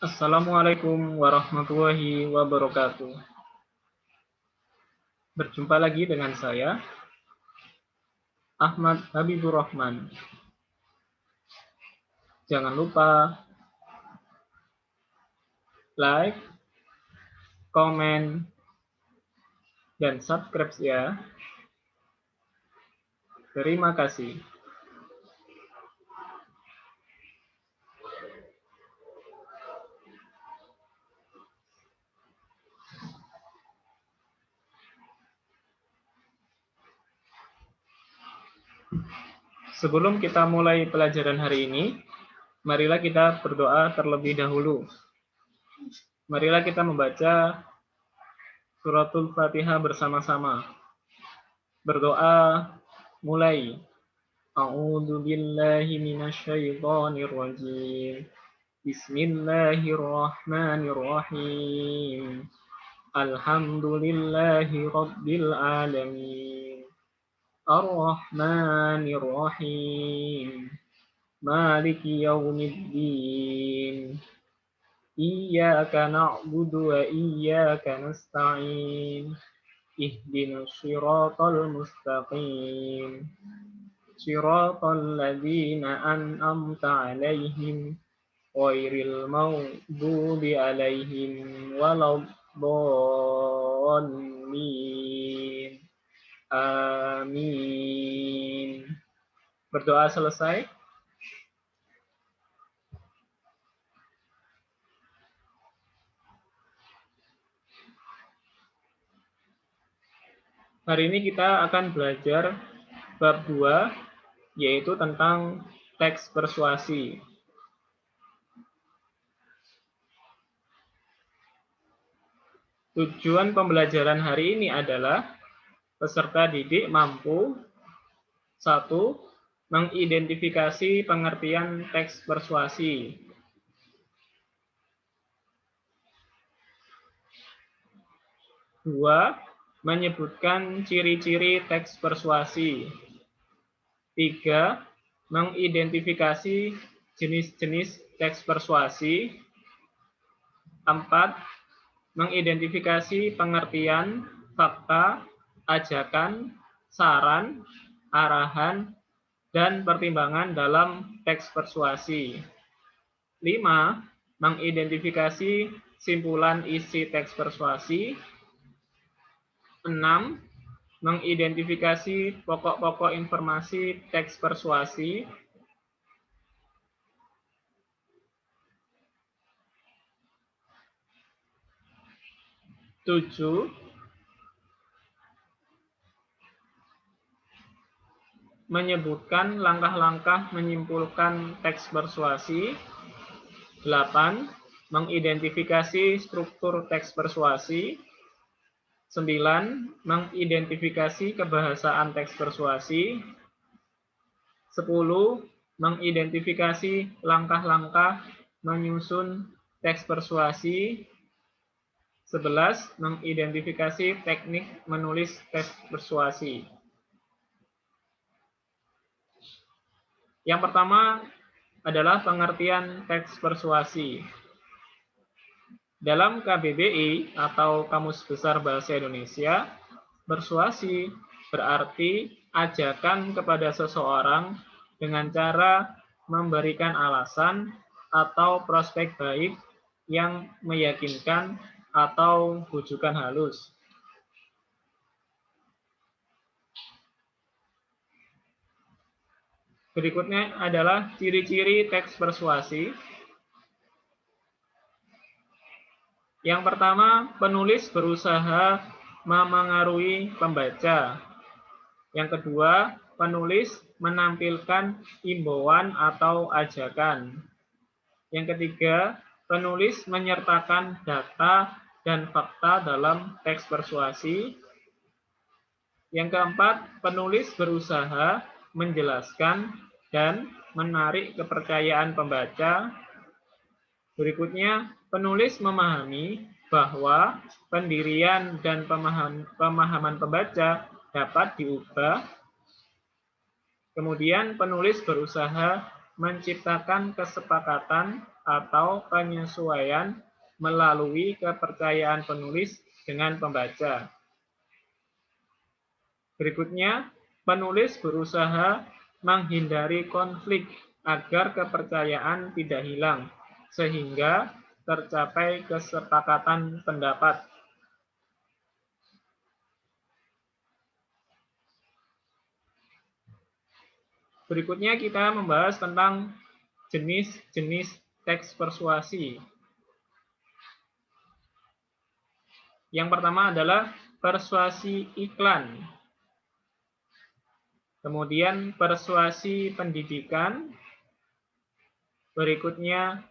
Assalamualaikum warahmatullahi wabarakatuh. Berjumpa lagi dengan saya, Ahmad Habibur Rahman. Jangan lupa like, komen, dan subscribe ya. Terima kasih. Sebelum kita mulai pelajaran hari ini, marilah kita berdoa terlebih dahulu. Marilah kita membaca suratul Fatihah bersama-sama. Berdoa mulai. A'udzu billahi minasyaitonir rajim. Bismillahirrahmanirrahim. Alhamdulillahi rabbil alamin. Ar-Rahmanir-Rahim. Maliki yaumiddin. Iyyaka na'budu wa iyyaka nasta'in. Ihdinas shiratal mustaqim. Shiratal ladzina an'amta 'alaihim ghairil maghdubi 'alaihim waladdallin. Amin. Berdoa selesai. Hari ini kita akan belajar bab 2, yaitu tentang teks persuasi. Tujuan pembelajaran hari ini adalah peserta didik mampu 1. Mengidentifikasi pengertian teks persuasi. 2. Menyebutkan ciri-ciri teks persuasi. 3. Mengidentifikasi jenis-jenis teks persuasi. 4. Mengidentifikasi pengertian, fakta, ajakan, saran, arahan, dan pertimbangan dalam teks persuasi. 5. Mengidentifikasi simpulan isi teks persuasi. 6. Mengidentifikasi pokok-pokok informasi teks persuasi. 7. Menyebutkan langkah-langkah menyimpulkan teks persuasi. 8. Mengidentifikasi struktur teks persuasi. 9. Mengidentifikasi kebahasaan teks persuasi. 10. Mengidentifikasi langkah-langkah menyusun teks persuasi. 11. Mengidentifikasi teknik menulis teks persuasi. Yang pertama adalah pengertian teks persuasi. Dalam KBBI atau Kamus Besar Bahasa Indonesia, persuasi berarti ajakan kepada seseorang dengan cara memberikan alasan atau prospek baik yang meyakinkan atau bujukan halus. Berikutnya adalah ciri-ciri teks persuasi. Yang pertama, penulis berusaha memengaruhi pembaca. Yang kedua, penulis menampilkan imbauan atau ajakan. Yang ketiga, penulis menyertakan data dan fakta dalam teks persuasi. Yang keempat, penulis berusaha menjelaskan dan menarik kepercayaan pembaca. Berikutnya, penulis memahami bahwa pendirian dan pemahaman pembaca dapat diubah. Kemudian, penulis berusaha menciptakan kesepakatan atau penyesuaian melalui kepercayaan penulis dengan pembaca. Berikutnya, penulis berusaha menghindari konflik agar kepercayaan tidak hilang, sehingga tercapai kesepakatan pendapat. Berikutnya kita membahas tentang jenis-jenis teks persuasi. Yang pertama adalah persuasi iklan. Kemudian persuasi pendidikan. Berikutnya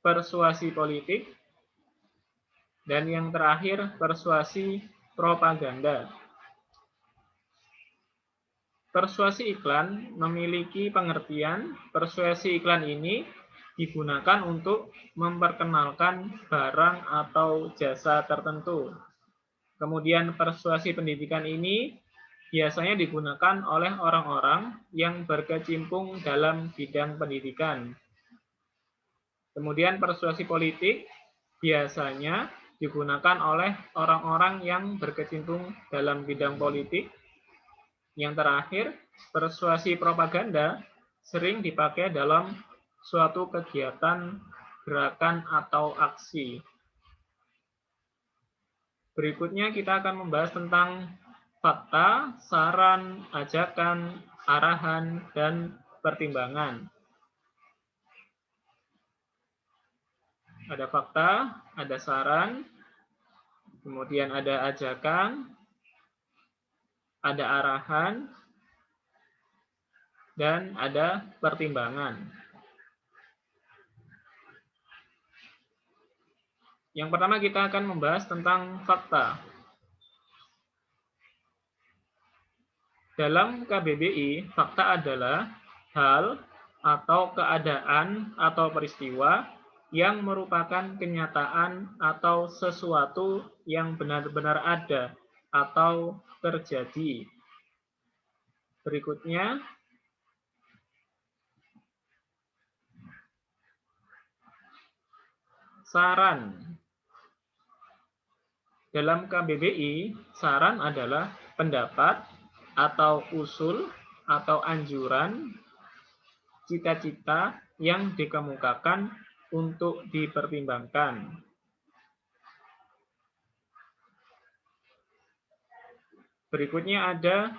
persuasi politik. Dan yang terakhir persuasi propaganda. Persuasi iklan memiliki pengertian. Persuasi iklan ini digunakan untuk memperkenalkan barang atau jasa tertentu. Kemudian persuasi pendidikan ini biasanya digunakan oleh orang-orang yang berkecimpung dalam bidang pendidikan. Kemudian persuasi politik biasanya digunakan oleh orang-orang yang berkecimpung dalam bidang politik. Yang terakhir, persuasi propaganda sering dipakai dalam suatu kegiatan, gerakan, atau aksi. Berikutnya kita akan membahas tentang fakta, saran, ajakan, arahan, dan pertimbangan. Ada fakta, ada saran, kemudian ada ajakan, ada arahan, dan ada pertimbangan. Yang pertama kita akan membahas tentang fakta. Dalam KBBI, fakta adalah hal atau keadaan atau peristiwa yang merupakan kenyataan atau sesuatu yang benar-benar ada atau terjadi. Berikutnya, saran. Dalam KBBI, saran adalah pendapat atau usul atau anjuran, cita-cita yang dikemukakan untuk dipertimbangkan. Berikutnya ada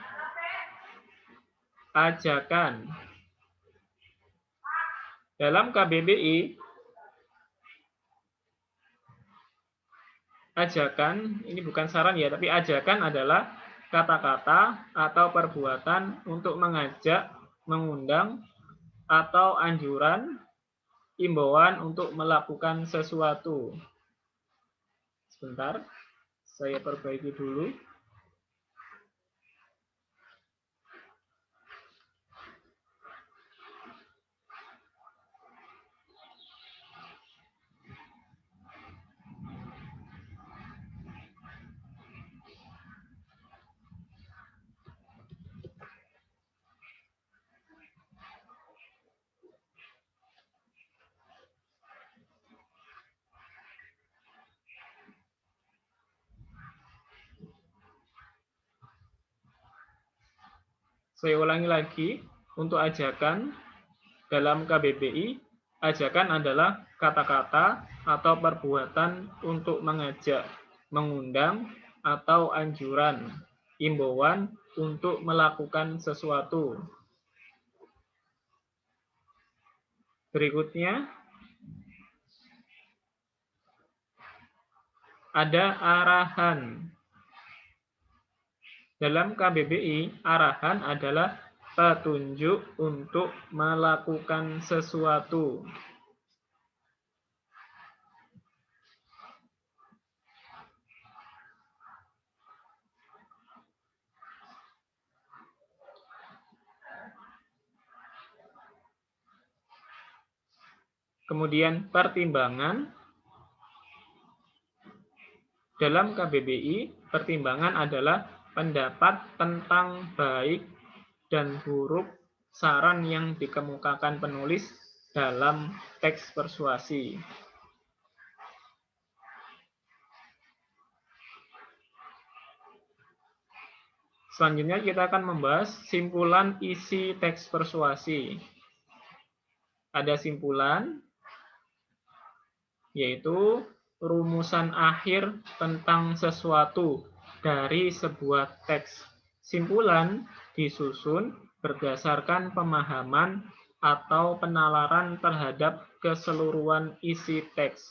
ajakan. Dalam KBBI, ajakan, ini bukan saran ya, tapi ajakan adalah kata-kata atau perbuatan untuk mengajak, mengundang, atau anjuran, imbauan untuk melakukan sesuatu. Sebentar, saya perbaiki dulu. Saya ulangi lagi, untuk ajakan dalam KBBI, ajakan adalah kata-kata atau perbuatan untuk mengajak, mengundang, atau anjuran, imbauan untuk melakukan sesuatu. Berikutnya, ada arahan. Dalam KBBI, arahan adalah petunjuk untuk melakukan sesuatu. Kemudian pertimbangan. Dalam KBBI, pertimbangan adalah pendapat tentang baik dan buruk saran yang dikemukakan penulis dalam teks persuasi. Selanjutnya kita akan membahas simpulan isi teks persuasi. Ada simpulan, yaitu rumusan akhir tentang sesuatu dari sebuah teks. Simpulan disusun berdasarkan pemahaman atau penalaran terhadap keseluruhan isi teks.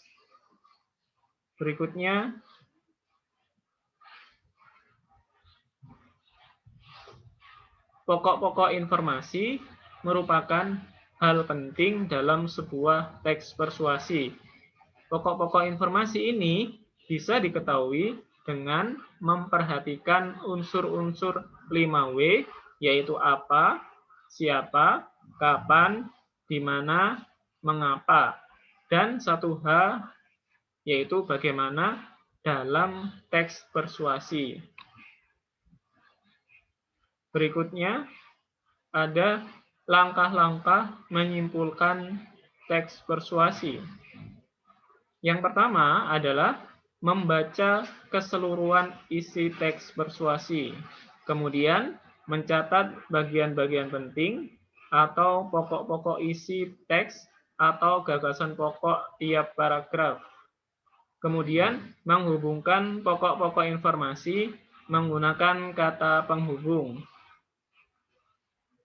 Berikutnya, pokok-pokok informasi merupakan hal penting dalam sebuah teks persuasi. Pokok-pokok informasi ini bisa diketahui dengan memperhatikan unsur-unsur 5W, yaitu apa, siapa, kapan, di mana, mengapa, dan 1H, yaitu bagaimana dalam teks persuasi. Berikutnya, ada langkah-langkah menyimpulkan teks persuasi. Yang pertama adalah membaca keseluruhan isi teks persuasi. Kemudian, mencatat bagian-bagian penting atau pokok-pokok isi teks atau gagasan pokok tiap paragraf. Kemudian, menghubungkan pokok-pokok informasi menggunakan kata penghubung.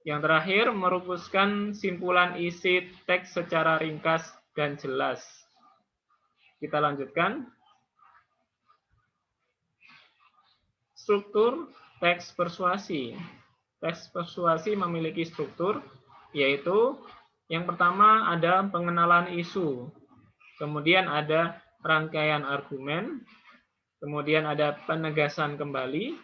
Yang terakhir, merumuskan simpulan isi teks secara ringkas dan jelas. Kita lanjutkan. Struktur teks persuasi. Teks persuasi memiliki struktur, yaitu yang pertama ada pengenalan isu, kemudian ada rangkaian argumen, kemudian ada penegasan kembali,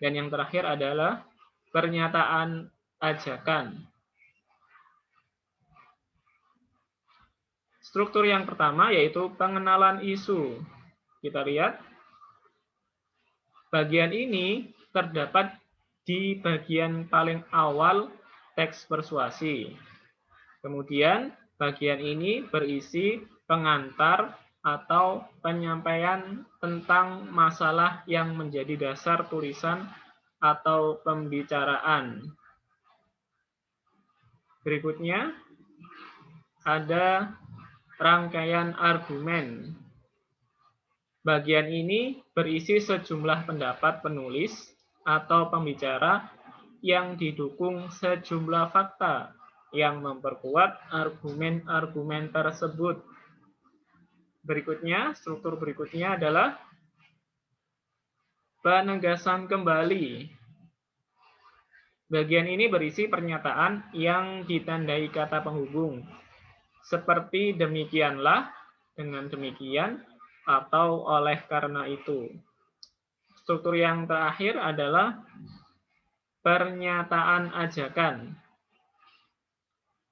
dan yang terakhir adalah pernyataan ajakan. Struktur yang pertama yaitu pengenalan isu. Kita lihat, bagian ini terdapat di bagian paling awal teks persuasi. Kemudian, bagian ini berisi pengantar atau penyampaian tentang masalah yang menjadi dasar tulisan atau pembicaraan. Berikutnya, ada rangkaian argumen. Bagian ini berisi sejumlah pendapat penulis atau pembicara yang didukung sejumlah fakta yang memperkuat argumen-argumen tersebut. Berikutnya, struktur berikutnya adalah penegasan kembali. Bagian ini berisi pernyataan yang ditandai kata penghubung, seperti demikianlah, dengan demikian, atau oleh karena itu. Struktur yang terakhir adalah pernyataan ajakan.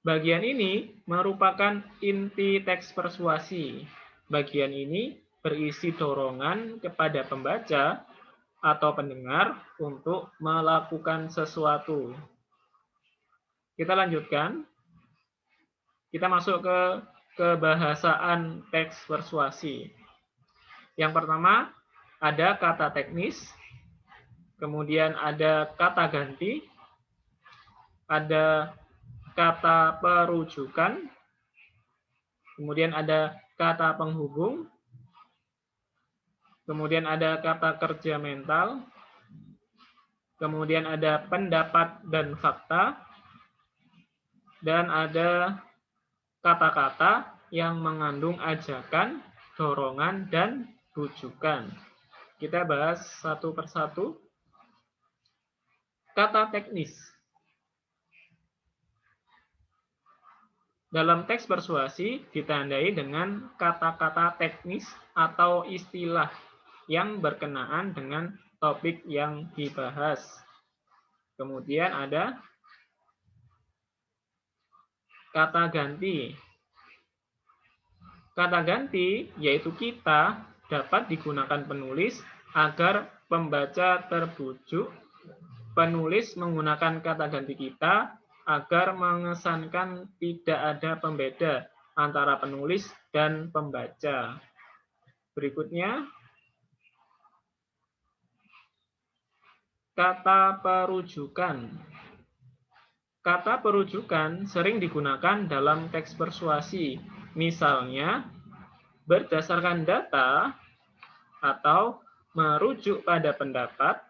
Bagian ini merupakan inti teks persuasi. Bagian ini berisi dorongan kepada pembaca atau pendengar untuk melakukan sesuatu. Kita lanjutkan. Kita masuk ke kebahasaan teks persuasi. Yang pertama, ada kata teknis, kemudian ada kata ganti, ada kata perujukan, kemudian ada kata penghubung, kemudian ada kata kerja mental, kemudian ada pendapat dan fakta, dan ada kata-kata yang mengandung ajakan, dorongan, dan rujukan. Kita bahas satu persatu. Kata teknis. Dalam teks persuasi ditandai dengan kata-kata teknis atau istilah yang berkenaan dengan topik yang dibahas. Kemudian ada kata ganti. Kata ganti yaitu kita dapat digunakan penulis agar pembaca terbujuk. Penulis menggunakan kata ganti kita agar mengesankan tidak ada pembeda antara penulis dan pembaca. Berikutnya, kata perujukan. Kata perujukan sering digunakan dalam teks persuasi. Misalnya, berdasarkan data atau merujuk pada pendapat.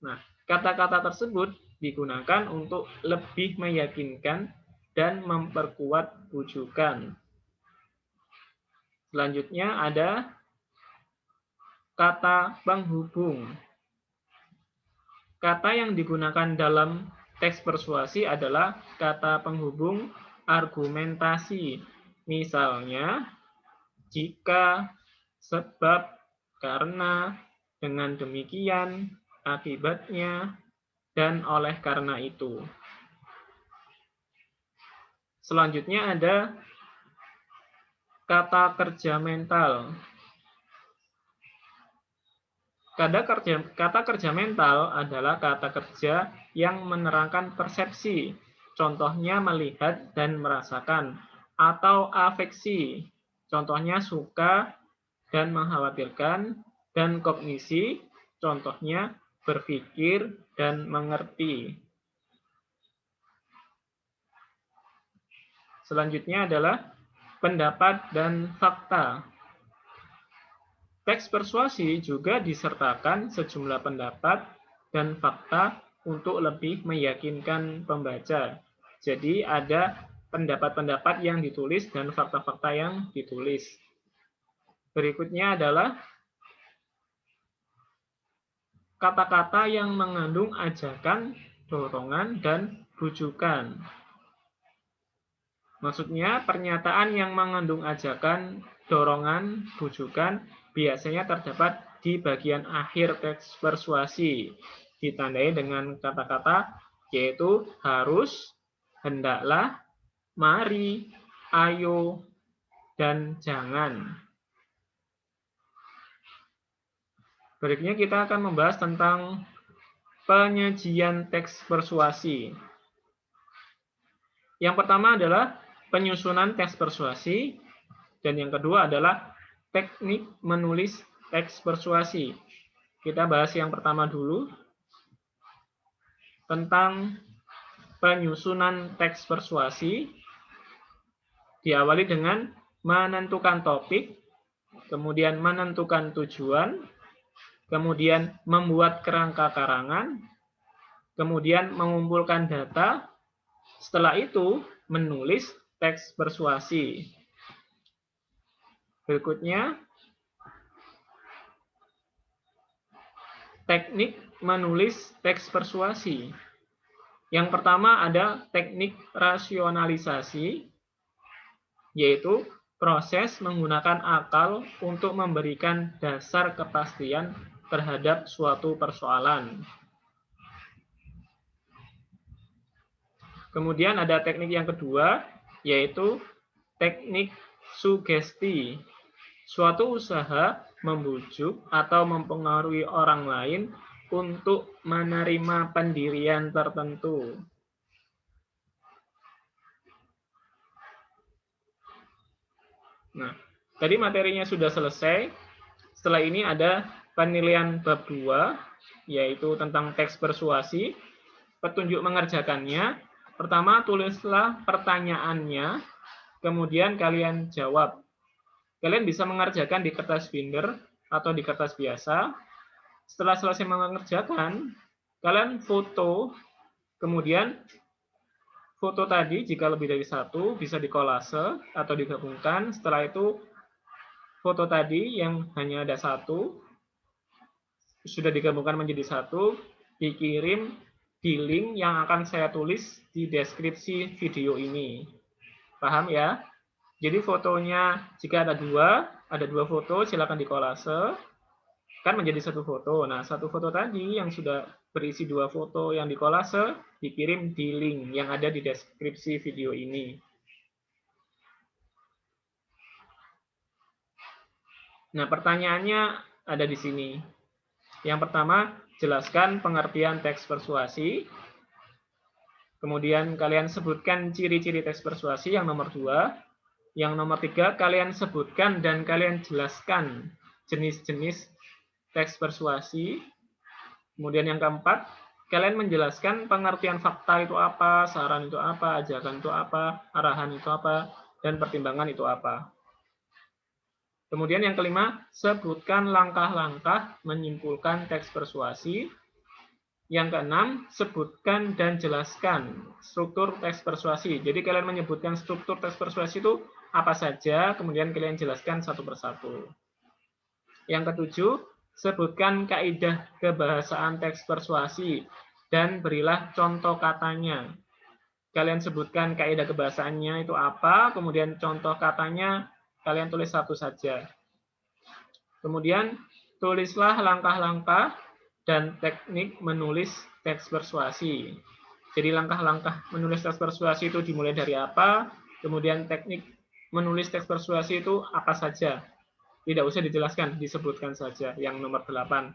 Nah, kata-kata tersebut digunakan untuk lebih meyakinkan dan memperkuat rujukan. Selanjutnya ada kata penghubung. Kata yang digunakan dalam teks persuasi adalah kata penghubung argumentasi. Misalnya, jika, sebab, karena, dengan demikian, akibatnya, dan oleh karena itu. Selanjutnya ada kata kerja mental. Kata kerja mental adalah kata kerja yang menerangkan persepsi, contohnya melihat dan merasakan, atau afeksi, contohnya suka dan mengkhawatirkan, dan kognisi, contohnya berpikir dan mengerti. Selanjutnya adalah pendapat dan fakta. Teks persuasi juga disertakan sejumlah pendapat dan fakta untuk lebih meyakinkan pembaca. Jadi ada pendapat-pendapat yang ditulis dan fakta-fakta yang ditulis. Berikutnya adalah kata-kata yang mengandung ajakan, dorongan, dan rujukan. Maksudnya pernyataan yang mengandung ajakan, dorongan, rujukan biasanya terdapat di bagian akhir teks persuasi, ditandai dengan kata-kata yaitu harus, hendaklah, mari, ayo, dan jangan. Berikutnya kita akan membahas tentang penyajian teks persuasi. Yang pertama adalah penyusunan teks persuasi, dan yang kedua adalah teknik menulis teks persuasi. Kita bahas yang pertama dulu, tentang penyusunan teks persuasi. Diawali dengan menentukan topik, kemudian menentukan tujuan, kemudian membuat kerangka karangan, kemudian mengumpulkan data, setelah itu menulis teks persuasi. Berikutnya, teknik menulis teks persuasi. Yang pertama ada teknik rasionalisasi, yaitu proses menggunakan akal untuk memberikan dasar kepastian terhadap suatu persoalan. Kemudian ada teknik yang kedua, yaitu teknik sugesti. Suatu usaha membujuk atau mempengaruhi orang lain untuk menerima pendirian tertentu. Nah, tadi materinya sudah selesai. Setelah ini ada penilaian bab 2, yaitu tentang teks persuasi. Petunjuk mengerjakannya. Pertama, tulislah pertanyaannya, kemudian kalian jawab. Kalian bisa mengerjakan di kertas binder atau di kertas biasa. Setelah selesai mengerjakan, kalian foto, kemudian foto tadi jika lebih dari satu bisa dikolase atau digabungkan. Setelah itu foto tadi yang hanya ada satu sudah digabungkan menjadi satu, dikirim di link yang akan saya tulis di deskripsi video ini. Paham ya? Jadi fotonya jika ada dua foto, silakan dikolase, kan menjadi satu foto. Nah, satu foto tadi yang sudah berisi dua foto yang dikolase, dikirim di link yang ada di deskripsi video ini. Nah, pertanyaannya ada di sini. Yang pertama, jelaskan pengertian teks persuasi. Kemudian kalian sebutkan ciri-ciri teks persuasi yang nomor 2. Yang nomor 3, kalian sebutkan dan kalian jelaskan jenis-jenis teks persuasi. Kemudian yang keempat, kalian menjelaskan pengertian fakta itu apa, saran itu apa, ajakan itu apa, arahan itu apa, dan pertimbangan itu apa. Kemudian yang kelima, sebutkan langkah-langkah menyimpulkan teks persuasi. Yang keenam, sebutkan dan jelaskan struktur teks persuasi. Jadi kalian menyebutkan struktur teks persuasi itu apa saja, kemudian kalian jelaskan satu persatu. Yang ketujuh, sebutkan kaidah kebahasaan teks persuasi dan berilah contoh katanya. Kalian sebutkan kaidah kebahasaannya itu apa, kemudian contoh katanya kalian tulis satu saja. Kemudian tulislah langkah-langkah dan teknik menulis teks persuasi. Jadi langkah-langkah menulis teks persuasi itu dimulai dari apa, kemudian teknik menulis teks persuasi itu apa saja. Tidak usah dijelaskan, disebutkan saja. Yang nomor 8.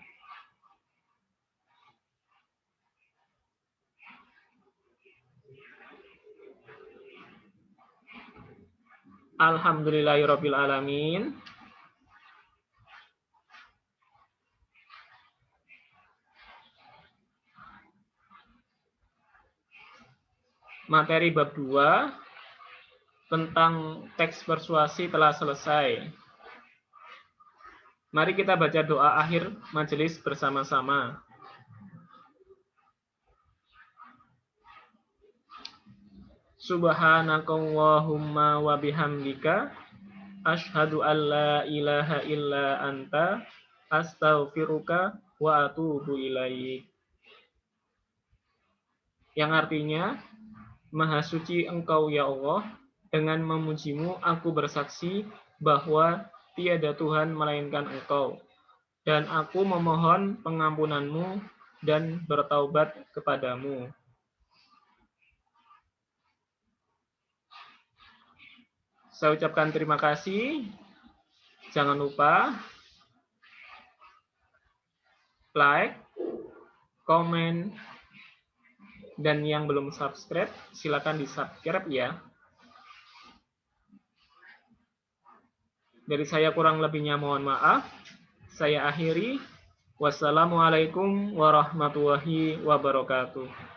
Alhamdulillahirabbil alamin. Materi bab 2 tentang teks persuasi telah selesai. Mari kita baca doa akhir majelis bersama-sama. Subhanakallahumma wa bihamdika asyhadu an la ilaha illa anta astaghfiruka wa atubu ilaik. Yang artinya, Maha suci Engkau ya Allah, dengan memujimu aku bersaksi bahwa tiada Tuhan melainkan Engkau, dan aku memohon pengampunanmu dan bertaubat kepadamu. Saya ucapkan terima kasih. Jangan lupa like, komen, dan yang belum subscribe, silakan di-subscribe ya. Dari saya kurang lebihnya mohon maaf. Saya akhiri. Wassalamualaikum warahmatullahi wabarakatuh.